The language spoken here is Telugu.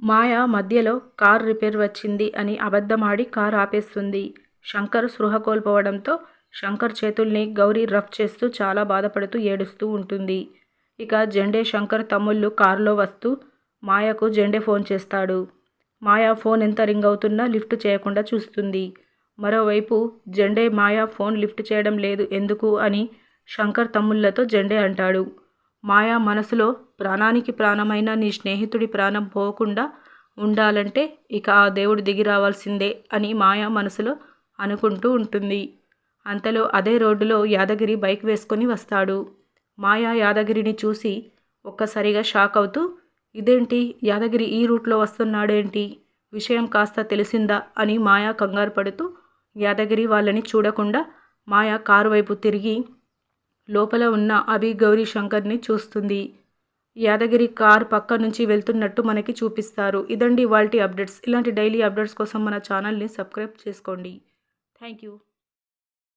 మాయ మధ్యలో కార్ రిపేర్ వచ్చింది అని అబద్ధమాడి కార్ ఆపేస్తుంది. శంకర్ స్పృహ కోల్పోవడంతో శంకర్ చేతుల్ని గౌరీ రఫ్ చేస్తూ చాలా బాధపడుతూ ఏడుస్తూ ఉంటుంది. ఇక జెండే శంకర్ తమ్ముళ్ళు కారులో వస్తూ మాయకు జెండే ఫోన్ చేస్తాడు. మాయ ఫోన్ ఎంత రింగ్ అవుతున్నా లిఫ్ట్ చేయకుండా చూస్తుంది. మరోవైపు జెండే మాయ ఫోన్ లిఫ్ట్ చేయడం లేదు ఎందుకు అని శంకర్ తమ్ముళ్లతో జెండే అంటాడు. మాయ మనసులో ప్రాణానికి ప్రాణమైన నీ స్నేహితుడి ప్రాణం పోకుండా ఉండాలంటే ఇక ఆ దేవుడు దిగి రావాల్సిందే అని మాయ మనసులో అనుకుంటూ ఉంటుంది. అంతలో అదే రోడ్డులో యాదగిరి బైక్ వేసుకొని వస్తాడు. మాయ యాదగిరిని చూసి ఒక్కసారిగా షాక్ అవుతూ, ఇదేంటి యాదగిరి ఈ రూట్లో వస్తున్నాడేంటి, విషయం కాస్త తెలిసిందా అని మాయ కంగారు పడుతూ యాదగిరి వాళ్ళని చూడకుండా మాయ కారు వైపు తిరిగి లోపల ఉన్న అభి, గౌరీ, శంకర్ని చూస్తుంది. యాదగిరి కార్ పక్క నుంచి వెళ్తున్నట్టు మనకి చూపిస్తారు. ఇదండి ఇవాల్టి అప్డేట్స్. ఇలాంటి డైలీ అప్డేట్స్ కోసం మన ఛానల్ని సబ్స్క్రైబ్ చేసుకోండి. Thank you.